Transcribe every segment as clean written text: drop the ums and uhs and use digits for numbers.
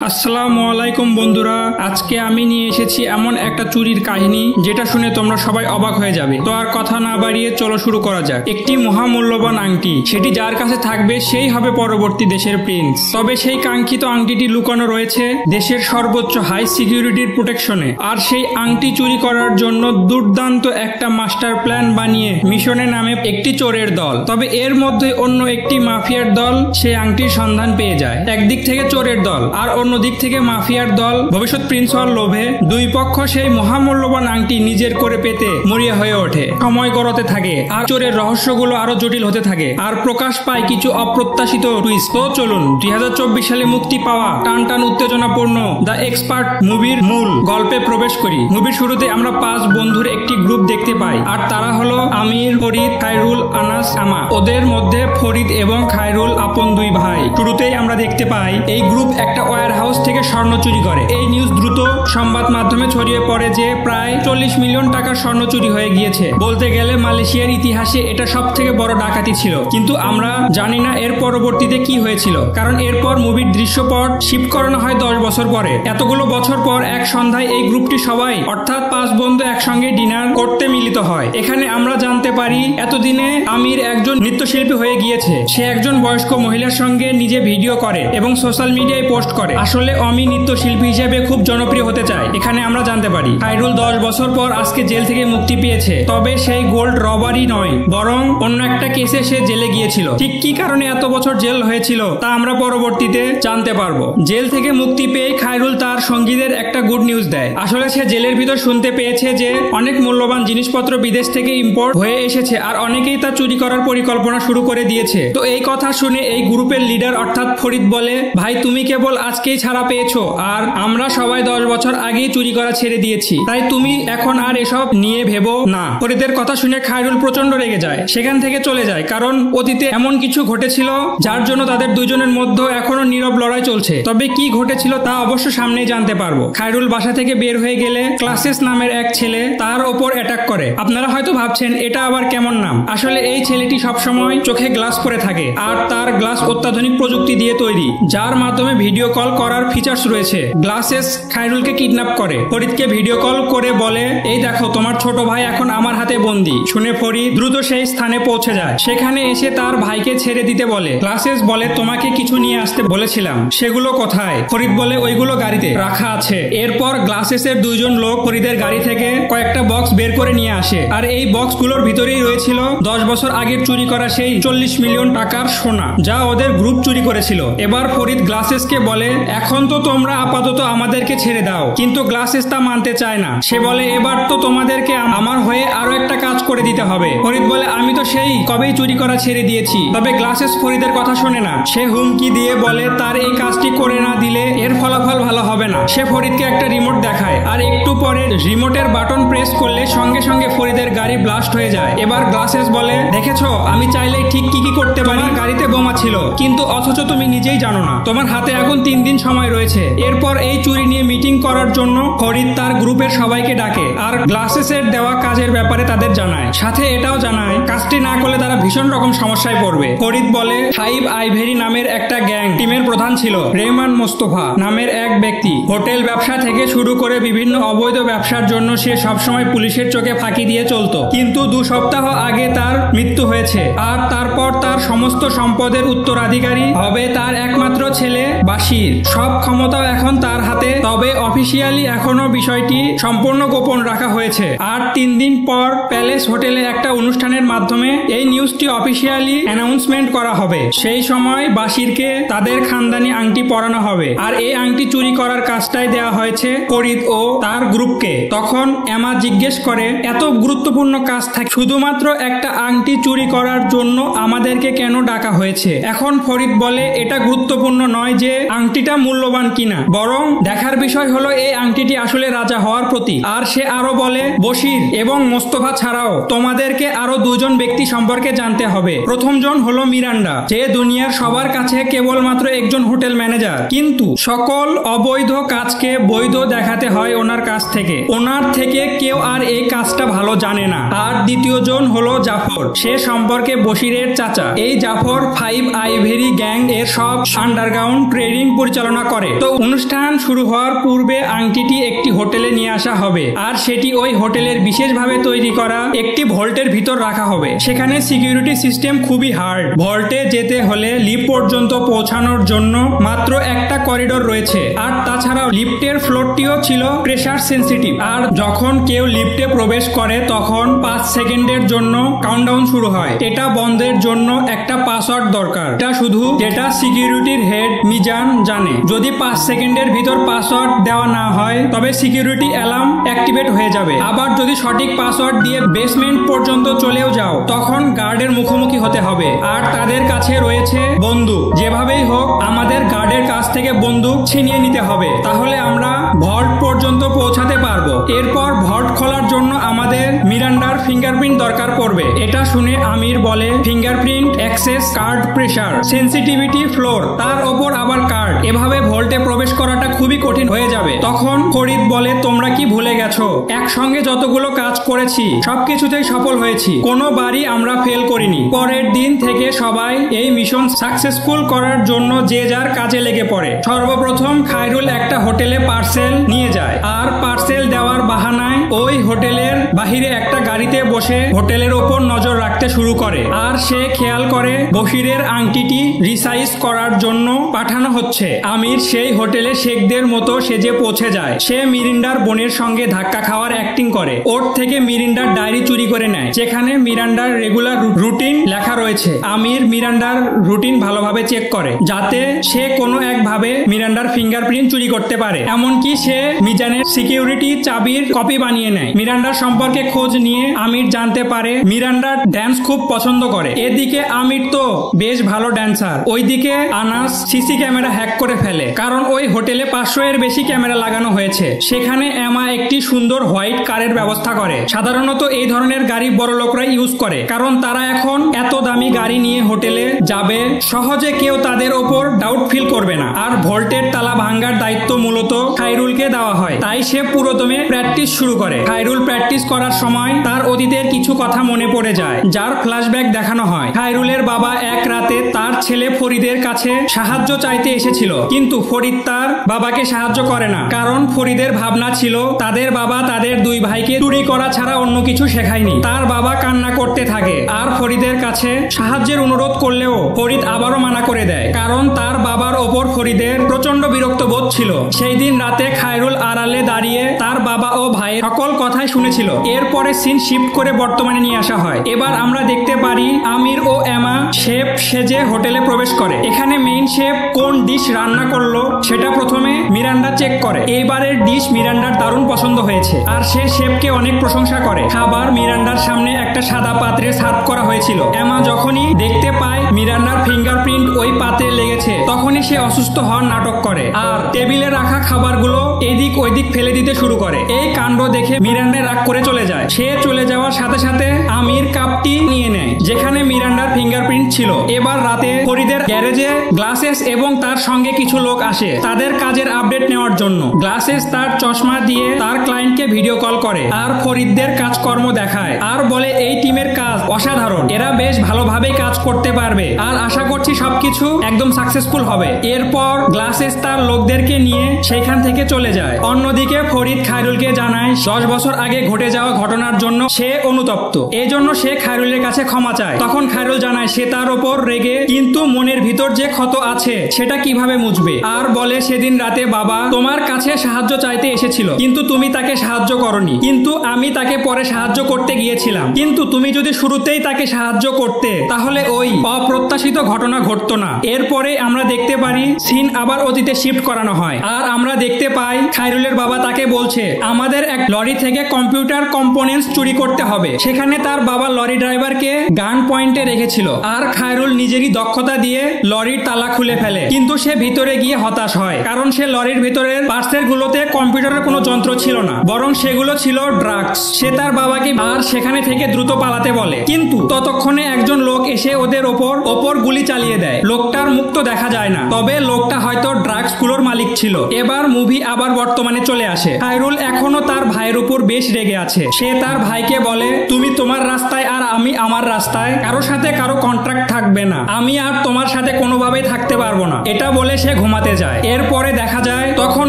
আসসালামু আলাইকুম বন্ধুরা, আজকে আমি নিয়ে এসেছি এমন একটা চুরির কাহিনী যেটা শুনে তোমরা সবাই অবাক হয়ে যাবে। তো আর কথা না বাড়িয়ে চলো শুরু করা যাক। একটি মহামূল্যবান আংটি, সেটি যার কাছে থাকবে সেই হবে পরবর্তী দেশের প্রিন্স। তবে সেই কাঙ্ক্ষিত আংটিটি লুকানো রয়েছে দেশের সর্বোচ্চ হাই সিকিউরিটির প্রোটেকশনে। আর সেই আংটি চুরি করার জন্য দুর্দান্ত একটা মাস্টার প্ল্যান বানিয়ে মিশনে নামে একটি চোরের দল। তবে এর মধ্যে অন্য একটি মাফিয়ার দল সেই আংটির সন্ধান পেয়ে যায়। একদিক থেকে চোরের দল আর অন্যদিক থেকে মাফিয়ার দল ভবিষ্যৎ প্রিন্স হওয়ার লোভে দুই পক্ষ সেই মহামূল্যবান আংটি নিজের করে পেতে মরিয়া হয়ে ওঠে। সময় গড়াতে থাকে আর চোরের রহস্যগুলো আরো জটিল হতে থাকে আর প্রকাশ পায় কিছু অপ্রত্যাশিত টুইস্ট। তো চলুন 2024 সালে মুক্তি পাওয়া টান টান উত্তেজনাপূর্ণ দ্য এক্সপার্ট মুভির মূল গল্পে প্রবেশ করি। মুভির শুরুতে আমরা 5 বন্ধুর একটি গ্রুপ দেখতে পাই আর তারা হলো আমির, ফরিদ, খায়রুল, আনাস, আমা। ওদের মধ্যে ফরিদ এবং খায়রুল আপন দুই ভাই। শুরুতেই আমরা দেখতে পাই এই গ্রুপ একটা ওয়্যার হাউস থেকে স্বর্ণ চুরি করে। এই নিউজ দ্রুত সংবাদ মাধ্যমে ছড়িয়ে পড়ে যে প্রায় 40 মিলিয়ন টাকার স্বর্ণ চুরি হয়ে গিয়েছে। বলতে গেলে মালয়েশিয়ার ইতিহাসে এটা সব থেকে বড় ডাকাতি ছিল। কিন্তু আমরা জানি না এর পরবর্তীতে কি হয়েছিল, কারণ এরপর মুভির দৃশ্যপট শিফট করানো হয় 10 বছর পরে। এতগুলো বছর পর এক সন্ধ্যায় এই গ্রুপটি সবাই অর্থাৎ 5 বন্ধু একসঙ্গে ডিনার করতে মিলিত হয়। এখানে আমরা জানতে পারি এতদিনে আমির একজন নৃত্যশিল্পী হয়ে গিয়েছে। সে একজন বয়স্ক মহিলার সঙ্গে নিজে ভিডিও করে এবং সোশ্যাল মিডিয়ায় পোস্ট করে। আসলে অমি নৃত্যশিল্পী হিসেবে খুব জনপ্রিয় হতে চায়। এখানে আমরা জানতে পারি খায়রুল 10 বছর পর আজকে জেল থেকে মুক্তি পেয়েছে। তবে সেই গোল্ড রবারি নয়, বরং অন্য একটা কেসে সে জেলে গিয়েছিল। ঠিক কি কারণে এত বছর জেল হয়েছিল তা আমরা পরবর্তীতে জানতে পারবো। জেল থেকে মুক্তি পেয়ে খায়রুল তার সঙ্গীদের একটা গুড নিউজ দেয়। আসলে সে জেলের ভিতর শুনতে পেয়েছে যে অনেক মূল্যবান জিনিসপত্র বিদেশ থেকে ইম্পোর্ট হয়ে এসেছে আর অনেকেই তা চুরি করার পরিকল্পনা শুরু করে দিয়েছে। তো এই কথা শুনে এই গ্রুপের লিডার অর্থাৎ ফরিদ বলে, ভাই তুমি কেবল আজকেই ছাড়া পেয়েছো আর আমরা সবাই 10 বছর আগেই চুরি করা ছেড়ে দিয়েছি, তাই তুমি এখন আর এসব নিয়ে ভেবো না। ফরিদের কথা শুনে খায়রুল প্রচন্ড রেগে যায়, সেখান থেকে চলে যায়, কারণ অতীতে এমন কিছু ঘটেছিল যার জন্য তাদের দুইজনের মধ্যে এখনো নীরব লড়াই চলছে। তবে কি ঘটেছিল তা অবশ্য সামনেই জানতে পারবো। খায়রুল বাসা থেকে বের হয়ে গেলে ক্লাসেস নামের এক ছেলে তার ওপর অ্যাটাক করে। আপনারা হয়তো ভাবছেন এটা আবার কেমন নাম। আসলে এই ছেলেটি সবসময় চোখে গ্লাস পরে থাকে আর তার গ্লাস অত্যাধুনিক প্রযুক্তি দিয়ে তৈরি, যার মাধ্যমে ভিডিও কল করার ফিচার্স রয়েছে। গ্লাসেস খায়রুলকে কিডন্যাপ করে, ফরিদকে ভিডিও কল করে বলে, এই দেখো তোমার ছোট ভাই এখন আমার হাতে বন্দী। শুনে ফরিদ দ্রুত সেই স্থানে পৌঁছে যায়। সেখানে এসে তার ভাইকে ছেড়ে দিতে বলে। গ্লাসেস বলে, তোমাকে কিছু নিয়ে আসতে বলেছিলাম, সেগুলো কোথায়? ফরিদ বলে, ওইগুলো গাড়িতে রাখা আছে। এরপর গ্লাসেসের 2 জন লোক ফরিদের গাড়ি থেকে কয়েকটা বক্স বের করে নিয়ে আসে আর এই বক্সগুলোর ভিতরেই রয়েছিল 10 বছর আগের চুরি করা সেই 40 মিলিয়ন টাকার সোনা, যা ওদের গ্রুপ চুরি করেছিল। এবার ফরিদ গ্লাসেসকে বলে, এখন তো তোমরা আপাতত আমাদেরকে ছেড়ে দাও। কিন্তু গ্লাসেস তা মানতে চায় না। সে বলে, এবার তো তোমাদেরকে আমার হয়ে আরো একটা কাজ করে দিতে হবে। ফরিদ বলে, আমি তো সেই কবেই চুরি করা ছেড়ে দিয়েছি। তবে গ্লাসেস ফরিদের কথা শোনে না। সে হুমকি দিয়ে বলে তার এই কাজটি করে না দিলে এর ফলাফল ভালো হবে না। সে ফরিদকে একটা রিমোট দেখায় আর একটু পরে রিমোটের বাটন প্রেস করলে সঙ্গে সঙ্গে ফরিদের গাড়ি ব্লাস্ট হয়ে যায়। এবার গ্লাসেস বলে, দেখেছো আমি চাইলেই ঠিক কি কি করতে পারি। গাড়িতে বোমা ছিল, কিন্তু অথচ তুমি নিজেই জানো না। তোমার হাতে এখন 3 দিন সময় রয়েছে। এরপর এই চুরি নিয়ে মিটিং করার জন্য ফরিদ তার গ্রুপের সবাইকে ডাকে আর গ্লাসেসের দেওয়া কাজের ব্যাপারে তাদের জানায়। সাথে এটাও জানায় কাজটি না করলে তারা ভীষণ রকম সমস্যায় পড়বে। ফরিদ বলে, 5 আইভেরি নামের একটা গ্যাং টিমের প্রধান ছিল রেহমান মোস্তফা নামের এক ব্যক্তি। হোটেল ব্যবসা থেকে শুরু করে বিভিন্ন অবৈধ ব্যবসার জন্য সে সবসময় পুলিশের চোখে ফাঁকি দিয়ে চলতো। কিন্তু 2 সপ্তাহ আগে তার মৃত্যু হয়েছে আর তারপর তার সমস্ত সম্পদের উত্তরাধিকারী হবে তার একমাত্র ছেলে বাশির। সব ক্ষমতাও এখন তার হাতে। তবে অফিসিয়ালি এখনো বিষয়টি সম্পূর্ণ গোপন রাখা হয়েছে। আর 3 দিন পর প্যালেস হোটেলে একটা অনুষ্ঠানের মাধ্যমে এই নিউজটি অফিসিয়ালি অ্যানাউন্সমেন্ট করা হবে। সেই সময় বাশিরকে তাদের খানদানি আংটি পরানো হবে আর এই আংটি চুরি করার কাজটাই দেওয়া হয়েছে ফরিদ ও তার গ্রুপকে। তখন এমা জিজ্ঞেস করে, এত গুরুত্বপূর্ণ কাজ থাকে শুধুমাত্র একটা আংটি চুরি করার জন্য আমাদেরকে কেন ডাকা হয়েছে? এখন ফরিদ বলে, এটা গুরুত্বপূর্ণ নয় যে আংটিটা মূল্যবান কিনা, বরং দেখার বিষয় হলো এই আংটিটি আসলে রাজা হওয়ার প্রতীক। আর সে আরো বলে, বশির এবং মোস্তফা ছাড়াও তোমাদেরকে আরো 2 জন ব্যক্তি সম্পর্কে জানতে হবে। প্রথম জন হলো মিরান্ডা, যে দুনিয়ার সবার কাছে কেবলমাত্র একজন হোটেল ম্যানেজার, কিন্তু সকল অবৈধ কাজকে বৈধ দেখাতে হয় ওনার কাছ থেকে। ওনার থেকে কেউ আর এই কাজটা ভালো জানে না। আর দ্বিতীয় জন হলো জাফর, সে সম্পর্কে বশিরের চাচা। এই জাফর 5 আইভেরি গ্যাং এর সব আন্ডারগ্রাউন্ড ট্রেডিং পরিচালনা পরিচালনা করে। তো অনুষ্ঠান শুরু হওয়ার পূর্বে আংটিটি একটি হোটেলে নিয়ে আসা হবে, আর সেটি ওই হোটেলের বিশেষভাবে তৈরি করা একটি ভল্টের ভিতর রাখা হবে। সেখানে সিকিউরিটি সিস্টেম খুবই হার্ড। ভল্টে যেতে হলে লিফট পর্যন্ত পৌঁছানোর জন্য মাত্র একটা করিডোর রয়েছে, আর তাছাড়াও লিফটের ফ্লোরটিও ছিল প্রেসার সেন্সিটিভ। আর যখন কেউ লিফটে প্রবেশ করে তখন 5 সেকেন্ডের জন্য কাউন্টডাউন শুরু হয়। এটা বন্ধের জন্য একটা পাসওয়ার্ড দরকার, এটা শুধু যেটা সিকিউরিটির হেড মিজান জানে। যদি 5 সেকেন্ডের ভিতর পাসওয়ার্ড দেওয়া না হয় তবে সিকিউরিটি অ্যালার্ম অ্যাক্টিভেট হয়ে যাবে। আবার যদি সঠিক পাসওয়ার্ড দিয়ে বেসমেন্ট পর্যন্ত চলেও যাও তখন গার্ডের মুখোমুখি হতে হবে, আর তাদের কাছে রয়েছে বন্দুক। যেভাবেই হোক আমাদের গার্ডের কাছ থেকে বন্দুক ছিনিয়ে নিতে হবে, তাহলে আমরা ভল্ট পর্যন্ত পৌঁছাতে পারবো। এরপর ভল্ট খোলার জন্য আমাদের মিরান্ডার ফিঙ্গারপ্রিন্ট দরকার পড়বে। এটা শুনে আমির বলে, fingerprint, access card, pressure sensitivity, floor, তার ওপর আবার কার্ড, এভাবে ভল্টে প্রবেশ করাটা খুবই কঠিন হয়ে যাবে। তখন ফরিদ বলে, তোমরা কি ভুলে গেছো একসঙ্গে যতগুলো কাজ করেছি সবকিছুতেই সফল হয়েছি, কোনো বারই আমরা ফেল করিনি। পরের দিন থেকে সবাই এই মিশন সাকসেসফুল করার জন্য যে যার কাজে লেগে পড়ে। সর্বপ্রথম খায়রুল একটা হোটেলে পার্সেল নিয়ে যায়, আর পার্সেল দেওয়ার বাহানায় ওই হোটেলের বাহিরে একটা গাড়িতে বসে হোটেলের ওপর নজর রাখতে শুরু করে। আর সে খেয়াল করে বশিরের আংটিটি রিসাইজ করার জন্য পাঠানো হচ্ছে। আমির সেই হোটেলে শেখদের মতো সেজে পৌঁছে যায়। সে মিরিন্ডার বোনের সঙ্গে ধাক্কা খাওয়ার অ্যাক্টিং করে, ওর থেকে মিরিন্ডার ডায়েরি চুরি করে নেয়, যেখানে মিরান্ডার রেগুলার রুটিন লেখা রয়েছে। আমির মিরান্ডার রুটিন ভালোভাবে চেক করে যাতে সে কোনো একভাবে মিরান্ডার ফিঙ্গারপ্রিন্ট চুরি করতে পারে। এমনকি সে মিজানের সিকিউরিটি চাবির কপি বানিয়ে নেয়। মিরান্ডার সম্পর্কে খোঁজ নিয়ে আমির জানতে পারে মিরান্ডার ড্যান্স খুব পছন্দ করে। এদিকে আমির তো বেশ ভালো ড্যান্সার, ওইদিকে আনাস সিসি ক্যামেরা হ্যাক করে ফেলে, কারণ ওই হোটেলে 500 এর বেশি ক্যামেরা লাগানো হয়েছে। সেখানে এমা একটি সুন্দর হোয়াইট কারের ব্যবস্থা করে। সাধারণত এই ধরনের গাড়ি বড় লোকরা ইউজ করে, কারণ তারা এখন এত দামি গাড়ি নিয়ে হোটেলে যাবে, সহজে কেউ তাদের ওপর ডাউট ফিল করবে না। আর ভল্টের তালা ভাঙ্গার দায়িত্ব মূলত খায়রুলকে দেওয়া হয়, তাই সে পুরোদমে প্র্যাকটিস শুরু করে। খায়রুল প্র্যাকটিস করার সময় তার অতীতের কিছু কথা মনে পড়ে যায়, যার ফ্ল্যাশব্যাক দেখানো হয়। খায়রুলের বাবা এক রাতে তার ছেলে ফরিদের কাছে সাহায্য চাইতে এসেছিল, কিন্তু ফরিদ তার বাবাকে সাহায্য করে না, কারণ ফরিদের ভাবনা ছিল তাদের বাবা তাদের দুই ভাইকে চুরি করা ছাড়া অন্য কিছু শেখায়নি। তার বাবা কান্না করতে থাকে, আর ফরিদের কাছে সাহায্যের অনুরোধ করলেও ফরিদ আবারও মানা করে দেয়, কারণ তার বাবার ওপর ফরিদের প্রচন্ড বিরক্ত বোধ ছিল। সেই দিন রাতে খায়রুল আড়ালে দাঁড়িয়ে তার বাবা ও ভাইয়ের সকল কথাই শুনেছিল। এরপরে সিন শিফট করে বর্তমানে নিয়ে আসা হয়। এবার আমরা দেখতে পারি আমির ও এমা শেফ সেজে হোটেলে প্রবেশ করে। এখানে মেইন শেফ কোন ডিশ রান্না করলো সেটা প্রথমে মিরান্ডা চেক করে। এইবারের ডিশ মিরান্ডার দারুণ পছন্দ হয়েছে, আর সে শেফকে অনেক প্রশংসা করে। খাবার মিরান্ডার সামনে একটা সাদা পাত্রে সার্ভ করা হয়েছিল। এমা যখনই দেখতে পায় মিরান্ডার ফিঙ্গারপ্রিন্ট ওই পাত্রে লেগেছে, তখনই সে অসুস্থ হওয়ার নাটক করে, আর টেবিলে রাখা খাবারগুলো এদিক ওইদিক ফেলে দিতে শুরু করে। এই কাণ্ড দেখে মিরান্ডা রাগ করে চলে যায়। সে চলে যাওয়ার সাথে সাথে আমির কাপটি নিয়ে নেয় যেখানে মিরান্ডার ফিঙ্গারপ্রিন্ট ছিল। এবার রাতে ফরিদের গ্যারেজে গ্লাসেস এবং তার সঙ্গে কিছু লোক আসে তাদের কাজের আপডেট নেওয়ার জন্য। গ্লাসেস তার চশমা দিয়ে তার ক্লায়েন্টকে ভিডিও কল করে আর ফরিদদের কাজকর্ম দেখায়, আর বলে এই টিমের কাজ অসাধারণ, এরা বেশ ভালোভাবে কাজ করতে পারবে, আর আশা করছি সবকিছু একদম সাকসেসফুল হবে। এরপর গ্লাসেস তার লোকদেরকে নিয়ে সেখান থেকে চলে যায়। অন্যদিকে ফরিদ খায়রুলকে জানায় 10 বছর আগে ঘটে যাওয়া ঘটনার জন্য সে অনুতপ্ত, এই জন্য সে খায়রুলের কাছে ক্ষমা চায়। তখন খায়রুল জানায় সে তার ওপর রেগে, কিন্তু মনের ভিতর যে ক্ষত আছে সেটা কিভাবে মুছবে, আর বলে সেদিন রাতে বাবা তোমার কাছে সাহায্য চাইতে এসেছিল, কিন্তু তুমি তাকে সাহায্য করনি, কিন্তু আমি তাকে পরে সাহায্য করতে গিয়েছিলাম, কিন্তু তুমি যদি শুরুতেই তাকে সাহায্য করতে তাহলে ওই অপ্রত্যাশিত ঘটনা ঘটতো না। এরপরে আমরা দেখতে পারি সিন আবার অতীতে শিফট করানো হয়, আর আমরা দেখতে পাই খায়রুলের বাবা তাকে বলছে আমাদের এক লরি থেকে কম্পিউটার কম্পোনেন্টস চুরি করতে হবে। সেখানে তার বাবা লরি ড্রাইভারকে গান পয়েন্টে রেখেছিল, আর খায়রুল নিজেরই দক্ষতা দিয়ে লরির তালা খুলে ফেলে, কিন্তু সে ভিতরে গিয়ে হতাশ হয়, কারণ সে লরির ভিতরের পার্সেল গুলোতে কম্পিউটারের কোনো যন্ত্র ছিল না, বরং সেগুলো ছিল ড্রাগস। সে তার বাবাকে আর সেখানে থেকে দ্রুত পালাতে বলে, কিন্তু ততক্ষণে একজন লোক এসে ওদের ওপর গুলি চালিয়ে দেয়। লোকটার মুখ তো দেখা যায় না, তবে লোকটা হয়তো ড্রাগস গুলোর মালিক দিচ্ছিল। এবার মুভি আবার বর্তমানে চলে আসে। খায়রুল এখনো তার ভাইয়ের উপর বেশ রেগে আছে। সে তার ভাইকে বলে, তুমি তোমার রাস্তায় আর আমি আমার রাস্তায়, কারো সাথে কারো কন্ট্রাক্ট থাকবে না, আমি আর তোমার সাথে কোনোভাবেই থাকতে পারবো না। এটা বলে সে ঘুমাতে যায়। এরপরে দেখা যায় তখন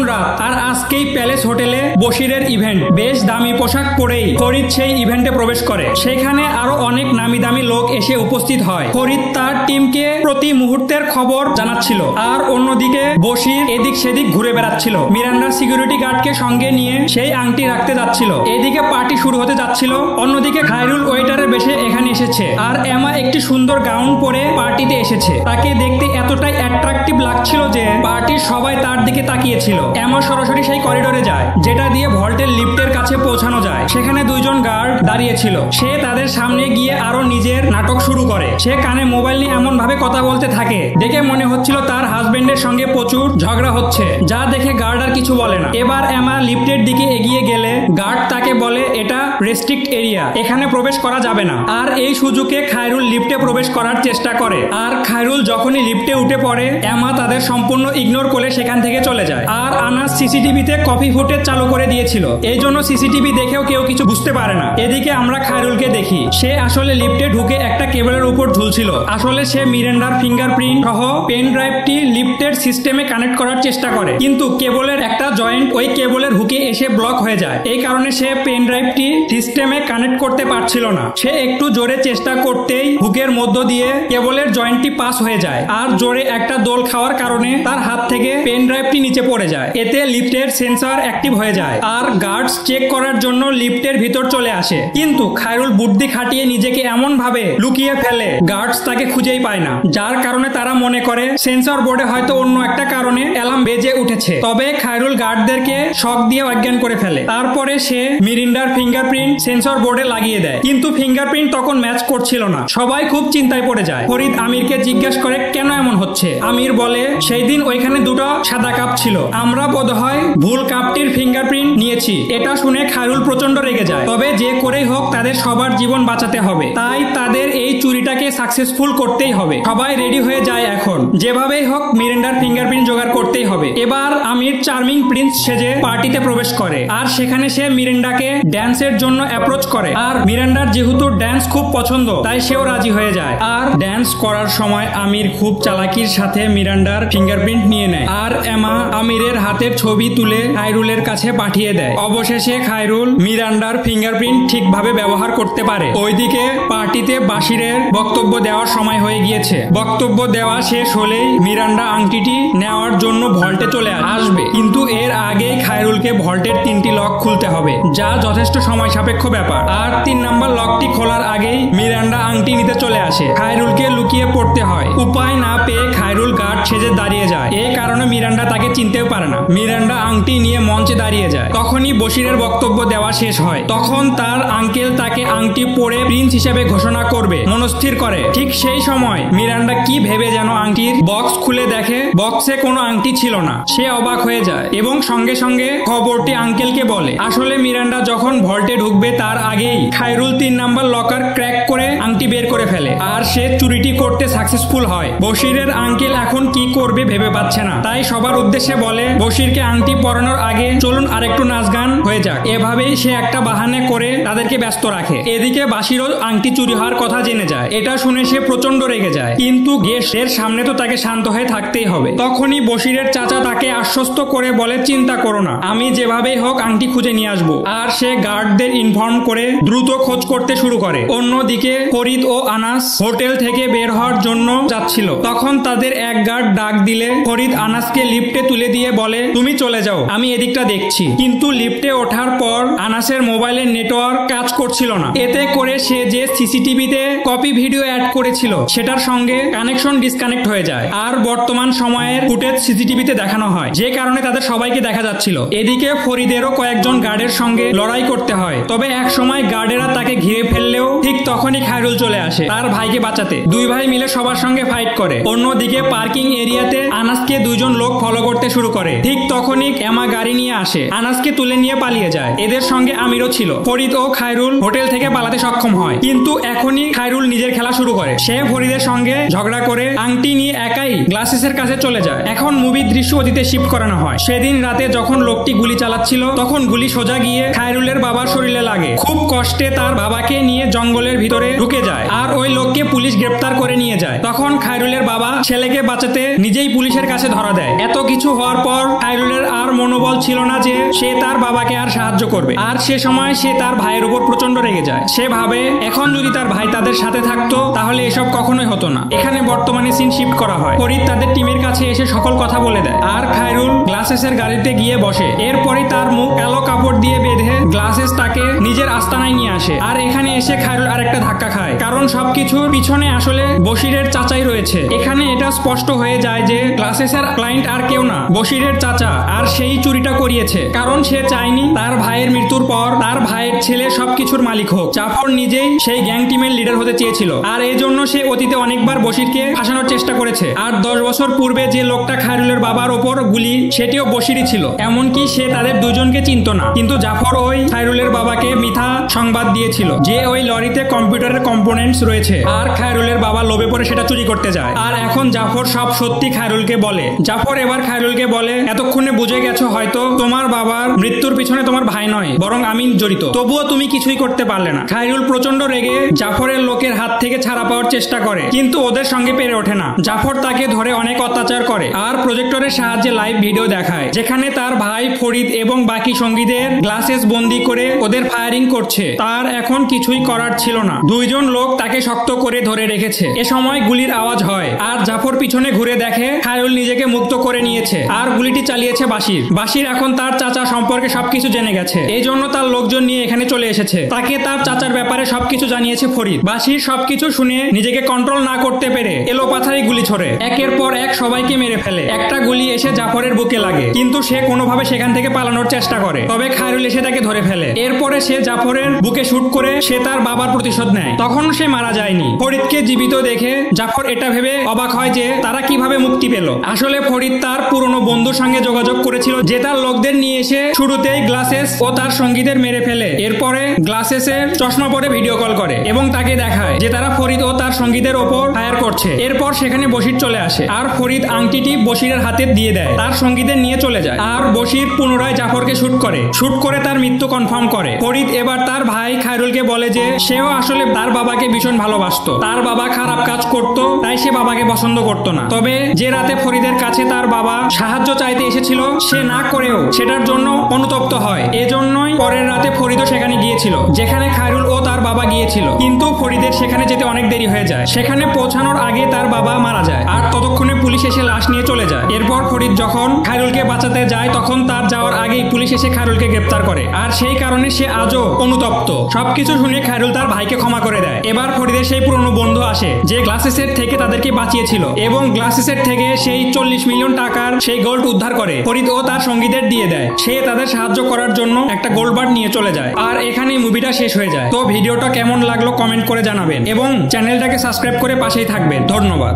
রাত, আর আজকেই প্যালেস হোটেলে বশিরের ইভেন্ট। বেশ দামি পোশাক পরেই ফরিদ সেই ইভেন্টে প্রবেশ করে। সেখানে আরো অনেক নামি দামি লোক এসে উপস্থিত হয়। ফরিদ তার টিমকে প্রতি মুহূর্তের খবর জানাচ্ছিল, আর অন্যদিকে বশির এদিক সেদিক ঘুরে বেড়াচ্ছিল। মিরান্ডার সিকিউরিটি গার্ডকে সঙ্গে নিয়ে সেই আংটি রাখতে যাচ্ছিল। এদিকে পার্টি শুরু হতে যাচ্ছিল। অন্যদিকে খায়রুল ওয়েটারের বেশে এখানে এসেছে, আর এমা একটি সুন্দর গাউন পরে পার্টিতে এসেছে। তাকে দেখতে এতটাই অ্যাট্রাকটিভ লাগছিল যে পার্টির সবাই তার দিকে তাকিয়েছিল। এমা সরাসরি সেই করিডোরে যায় যেটা দিয়ে ভল্টের লিফটের কাছে পৌঁছানো যায়। সেখানে দুইজন গার্ড দাঁড়িয়ে ছিল। সে তাদের সামনে গিয়ে আরো নিজের নাটক শুরু করে। সে কানে মোবাইল নিয়ে এমন ভাবে কথা বলতে থাকে, দেখে মনে হচ্ছিল তার হাজবেন্ডের সঙ্গে প্রচুর ঝগড়া হচ্ছে, যা দেখে গার্ড আর কিছু বলে না। এবার এমা লিফটের দিকে এগিয়ে গেলে গার্ড তাকে বলে, এটা রেস্ট্রিক্ট এরিয়া, এখানে প্রবেশ করা যাবে না। আর এই সুযোগে খায়রুল লিফটে প্রবেশ করার চেষ্টা করে। আর খায়রুল যখনই লিফটে উঠে পড়ে, এমা তাদের সম্পূর্ণ ইগনোর করে সেখান থেকে চলে যায়। আর আনাস সিসিটিভিতে কপি ফুটেজ চালু করে দিয়েছিল, এই জন্য সিসিটিভি দেখেও কেউ কিছু বুঝতে পারে না। এদিকে আমরা খায়রুলকে দেখি, সে আসলে লিফটে ঢুকে একটা কেবলের উপর ঝুলছিল। আসলে সে মিরান্ডার ফিঙ্গারপ্রিন্ট সহ পেন ড্রাইভটি লিফটের সিস্টেমে কানেক্ট করার চেষ্টা করে, কিন্তু কেবলের একটা জয়েন্ট ওই কেবলের হুকে এসে ব্লক হয়ে যায়। এই কারণে সে পেন ড্রাইভটি সিস্টেমে কানেক্ট করতে পারছিল না। সে একটু জোরে চেষ্টা করতেই হুকের মধ্য দিয়ে কেবলের জয়েন্টটি পাস হয়ে যায়, আর জোরে একটা দোল খাওয়ার কারণে তার হাত থেকে পেন ড্রাইভটি নিচে পড়ে যায়। এতে লিফটের সেন্সর অ্যাক্টিভ হয়ে যায়, আর গার্ডস চেক করার জন্য লিফটের ভিতর চলে আসে। কিন্তু খায়রুল বুদ্ধি খাটিয়ে নিজেকে এমন ভাবে লুকিয়ে ফেলে, গার্ডস তাকে খুঁজেই পায় না, যার কারণে তারা মনে করে সেন্সর বোর্ডে হয়তো অন্য একটা কারণে অ্যালার্ম বেজে উঠেছে। তবে খায়রুল গার্ডদেরকে শক দিয়ে অজ্ঞান করে ফেলে। তারপরে সে মিরিন্ডার ফিঙ্গারপ্রিন্ট সেন্সর বোর্ডে লাগিয়ে দেয়, কিন্তু ফিঙ্গারপ্রিন্ট তখন ম্যাচ করছিল না। সবাই খুব চিন্তায় পড়ে যায়। ফরিদ আমিরকে জিজ্ঞেস করে কেন এমন হচ্ছে। আমির বলে, সেই দিন ওইখানে দুটো সাদা কাপ ছিল, আমরা বোধহয় ভুল কাপটির ফিঙ্গারপ্রিন্ট নিয়েছি। এটা শুনে খায়রুল প্রচন্ড রেগে যায়। তবে যে করেই হোক তাদের সবার জীবন বাঁচাতে হবে, তাই তাদের এই চুরিটাকে সাকসেসফুল করতেই হবে। সবাই রেডি হয়ে যায়। এখন যেভাবেই হোক মিরান্ডার ফিঙ্গারপ্রিন্ট জোগাড় করতেই হবে। এবার আমির চার্মিং প্রিন্স সেজে পার্টিতে প্রবেশ করে, আর সেখানে সে মিরান্ডাকে ড্যান্সের জন্য অ্যাপ্রোচ করে। আর মিরান্ডার যেহেতু ড্যান্স খুব পছন্দ, তাই সেও রাজি হয়ে যায়। আর ড্যান্স করার সময় আমির খুব চালাকির সাথে মিরান্ডার ফিঙ্গারপ্রিন্ট নিয়ে নেয়, আর এমা আমিরের হাতের ছবি তুলে খায়রুলের কাছে পাঠিয়ে দেয়। অবশেষে খায়রুল মিরান্ডার ফিঙ্গারপ্রিন্ট ঠিকভাবে ব্যবহার করতে পারে। ওইদিকে পার্টিতে বাশিরের বক্তব্য দেওয়ার সময় হয়ে গিয়েছে। বক্তব্য দেওয়া শেষ হলেই মিরান্ডা আংটিটি নেওয়ার জন্য ভল্টে চলে আসবে, কিন্তু এর আগেই খায়রুলকে ভল্টের 3টি লক খুলতে হবে, যা যথেষ্ট সময় সাপেক্ষ ব্যাপার। আর 3 নম্বর লকটি খোলার আগেই মিরান্ডা আংটি নিতে চলে আসে। খায়রুলকে লুকিয়ে পড়তে হয়। উপায় না পেয়ে খায়রুল গার্ড সেজে দাঁড়িয়ে যায়। এই কারণে মিরান্ডা তাকে চিনতেও পারে না। মিরান্ডা আংটি নিয়ে মঞ্চে দাঁড়িয়ে যায়। তখনই বশিরের বক্তব্য দেওয়া শেষ হয়। তখন তার আঙ্কেল তাকে আংটি পরে প্রিন্স হিসেবে ঘোষণা করবে মনস্থির করে। ঠিক সেই সময় মিরান্ডা কি ভেবে যেন আংটির বক্স খুলে দেখে, বক্সে কোনো আংটি ছিল না। সে অবাক হয়ে যায় এবং সঙ্গে সঙ্গে খবরটি আঙ্কেলকে বলে। আসলে মিরান্ডা যখন ভল্টে ঢুকবে তার আগেই খায়রুল 3 নম্বর লকার ক্র্যাক করে আংটি বের করে ফেলে, আর সে চুরিটি করতে সাকসেসফুল হয়। বশিরের আঙ্কেল এখন কি করবে ভেবে পাচ্ছে না, তাই সবার উদ্দেশ্যে বলে বশিরকে আংটি পরানোর আগে চলুন আরেকটু নাচ গান হয়ে যাক। এভাবেই সে একটা বাহানে করে তাদেরকে ব্যস্ত রাখে। এদিকে বাশিরও আংটি চুরি হওয়ার কথা জেনে যায়। এটা শুনে সে প্রচন্ড রেগে যায়, কিন্তু গেস্টের সামনে তো তাকে শান্ত হয়ে থাকতেই হবে। তখনই বশিরের চাচা তাকে আশ্বস্ত করে বলে, চিন্তা করো না, আমি যেভাবেই হোক আংটি খুঁজে নিয়ে আসবো। আর সে গার্ডদের ইনফর্ম করে দ্রুত খোঁজ করতে শুরু করে। অন্যদিকে ফরিদ ও আনাস হোটেল থেকে বের হওয়ার জন্য যাচ্ছিল। তখন তাদের এক গার্ড ডাক দিলে ফরিদ আনাসকে লিফটে তুলে দিয়ে বলে, তুমি চলে যাও, আমি এদিকটা দেখছি। কিন্তু লিফটে ওঠার পর আনাসের মোবাইলের নেটওয়ার্ক কাজ করছিল না। এতে করে সে যে সিসিটিভিতে কপি ভিডিও অ্যাড করেছিল সেটার সঙ্গে কানেকশন ডিসকানেক্ট হয়ে যায়। আর বর্তমান সময়ের ফুটেজ সিসিটিভিতে দেখানো হয়, যে কারণে তাদের সবাইকে দেখা যাচ্ছিল। এদিকে ফরিদেরও কয়েকজন গার্ডের সঙ্গে লড়াই করতে হয়। তবে এক সময় গার্ডেরা তাকে ঘিরে ফেললেও ঠিক তখনই খায়রুল চলে আসে তার ভাইকে বাঁচাতে। দুই ভাই মিলে সবার সঙ্গে ফাইট করে। অন্যদিকে পার্কিং এরিয়াতে আনাসকে 2জন লোক ফলো করতে শুরু করে। ঠিক তখনই এমা গাড়ি নিয়ে আসে, আনাসকে তুলে নিয়ে পালিয়ে যায়। এদের সঙ্গে আমিরও ছিল। ফরিদ ও খায়রুল হোটেল থেকে পালাতে সক্ষম হয়, কিন্তু এখনই খায়রুল নিজের খেলা শুরু করে। সে ফরিদের সঙ্গে ঝগড়া করে আংটি নিয়ে একাই গ্লাসেসের কাছে চলে যায়। এখন মুভির দৃশ্য বিশ্ব অতীতে শিফট করানো হয়। সেদিন রাতে যখন লোকটি গুলি চালাচ্ছিল তখন গুলি সোজা গিয়ে খায়রুলের বাবার শরীরে লাগে। খুব কষ্টে তার বাবাকে নিয়ে জঙ্গলের ভিতরে ঢুকে যায় আর ওই লোককে পুলিশ গ্রেপ্তার করে নিয়ে যায়। তখন খায়রুলের বাবা ছেলেকে বাঁচাতে নিজেই পুলিশের কাছে ধরা দেয়। এত কিছু হওয়ার পর খায়রুলের আর মনোবল ছিল না যে সে তার বাবাকে আর সাহায্য করবে। আর সে সময় সে তার ভাইয়ের উপর প্রচন্ড রেগে যায়। সে ভাবে এখন যদি তার ভাই তাদের সাথে থাকতো তাহলে এসব কখনোই হতো না। এখানে বর্তমানে সিন শিফট করা হয়। ফরিদ তাদের টিমের কাছে এসে সকল কথা বলে দেয় আর খায়রুল গ্লাসেসের গাড়িতে গিয়ে বসে। এরপরই তার মুখ কালো কাপড় দিয়ে বেঁধে গ্লাসেস তাকে নিজের আস্তানায় নিয়ে আসে। আর এখানে এসে খায়রুল আরেকটা ধাক্কা খায়, কারণ সবকিছুর পিছনে আসলে বশিরের চাচাই রয়েছে। এখানে এটা স্পষ্ট হয়ে যায় যে গ্লাসেসের ক্লায়েন্ট আর কেউ না, বশিরের চাচা। আর সেই চুরিটা করিয়েছে কারণ সে চায়নি তার ভাইয়ের মৃত্যুর পর তার ভাইয়ের ছেলে সবকিছুর মালিক হোক। জাফর নিজেই সেই গ্যাং টিমের লিডার হতে চেয়েছিল আর এই জন্য সে অতীতে অনেকবার বশিরকে ফাঁসানোর চেষ্টা করেছে। আর 10 বছর পূর্বে যে লোকটা খায়রুলের বাবার ওপর গুলি, সেটিও বশিরই ছিল। এমনকি সে তাদের দুজনকে চিনত না, কিন্তু জাফর ওই খায়রুলের বাবাকে মিথ্যা সংবাদ দিয়েছিল যে ওই লরিতে কম্পিউটারের কম্পোনেন্টস রয়েছে। আর খায়রুলের বাবা লোভে পড়ে সেটা চুরি করতে যায়। আর এখন জাফর সব সত্যি খায়রুলকে বলে। জাফর এবার খায়রুলকে বলে, এতক্ষণে বুঝে গেছো হয়তো তোমার বাবার মৃত্যুর পিছনে তোমার ভাই নয় বরং আমি জড়িত, তবুও তুমি কিছুই করতে পারলে না। খায়রুল প্রচন্ড রেগে জাফরের লোকের হাত থেকে ছাড়া পাওয়ার চেষ্টা করে, কিন্তু ওদের সঙ্গে পেরে ওঠে না। জাফর তাকে ধরে অনেক অত্যাচার করে আর প্রজেক্টরের সাহায্যে লাইভ ভিডিও দেখায় যেখানে তার ভাই ফরিদ এবং বাকি সঙ্গীদের গ্লাসেস বন্দি করে ওদের ফায়ারিং করছে। তার এখন কিছুই করার ছিল না। দুইজন লোক তাকে শক্ত করে ধরে রেখেছে। এ সময় গুলির আওয়াজ হয় আর জাফর পিছনে ঘুরে দেখে খায়রুল নিজেকে মুক্ত করে নিয়েছে আর গুলিটি চালিয়েছে বাশির। বাশির এখন তার চাচা সম্পর্কে সবকিছু জেনে গেছে, এই জন্য তার লোকজন নিয়ে এখানে চলে এসেছে। তাকে তার চাচার ব্যাপারে সবকিছু জানিয়েছে ফরিদ। বাশির সবকিছু শুনে নিজেকে কন্ট্রোল না করতে পেরে এলোপাথারি গুলি ছোড়ে, একের পর এক সবাইকে মেরে ফেলে। একটা গুলি এসে জাফরের বুকে লাগে, কিন্তু সে কোনোভাবে সেখান থেকে পালানোর চেষ্টা করে, তবে খায়রুল এসে তাকে ধরে ফেলে। এরপরে সে জাফরের বুকে শুট করে সে তার বাবার প্রতিশোধ নেয়। তখন সে মারা যায়নি। ফরিদকে জীবিত দেখে জাফর এটা ভেবে অবাক হয় যে তারা কিভাবে মুক্তি পেল। আসলে ফরিদ তার পুরনো বন্ধুর সঙ্গে যোগাযোগ করেছিল যে তার লোকদের নিয়ে এসে শুরুতেই গ্লাসেস ও তার সঙ্গীদের মেরে ফেলে। এরপরে গ্লাসেসের চশমা পরে ভিডিও কল করে এবং তাকে দেখায় যে তারা ফরিদ ও তার সঙ্গীদের ওপর ফায়ার করছে। এরপর সেখানে বশির চলে আসে আর ফরিদ আংটিটি বশিরের হাতে দিয়ে দেয়, তার সঙ্গীদের নিয়ে চলে যায়। আর বশির পুনরায় জাফরকে শুট করে তার মৃত্যু কনফার্ম করে। ফরিদ এবার তার ভাই খায়রুলকে বলে যে সেও আসলে তার বাবাকে ভীষণ ভালোবাসতো। তার বাবা খারাপ কাজ করত, তাই সে বাবাকে পছন্দ করত না। তবে যে রাতে ফরিদের কাছে তার বাবা সাহায্য চাইতে এসেছিল সে না করেও সেটার জন্য অনুতপ্ত হয়। এজন্যই পরের রাতে ফরিদও সেখানে গিয়েছিল যেখানে খায়রুল ও তার বাবা গিয়েছিল, কিন্তু ফরিদের সেখানে যেতে অনেক দেরি হয়ে যায়। সেখানে পৌঁছানোর আগে তার বাবা মারা যায় আর ততক্ষণে পুলিশ এসে লাশ নিয়ে চলে যায়। এরপর ফরিদ যখন খায়রুলকে বাঁচাতে যায় তখন তার যাওয়ার আগেই পুলিশ এসে খায়রুলকে গ্রেপ্তার করে আর সেই কারণে সে আজও অনুতপ্ত। সবকিছু শুনে খায়রুল তার ভাইকে ক্ষমা করে দেয়। এবার ফরিদের সেই পুরনো বন্ধু আসে যে গ্লাসেসের থেকে তাদেরকে বাঁচিয়েছিল এবং গ্লাসেসের থেকে সেই 40 মিলিয়ন টাকার সেই গোল্ড উদ্ধার করে ফরিদ ও তার সঙ্গীদের দিয়ে দেয়। সে তাদের সাহায্য করার জন্য একটা গোল্ড বার নিয়ে চলে যায় আর এখানে মুভিটা শেষ হয়ে যায়। তো ভিডিওটা কেমন লাগলো কমেন্ট করে জানাবেন এবং চ্যানেলটাকে সাবস্ক্রাইব করে পাশেই থাকবেন। ধন্যবাদ।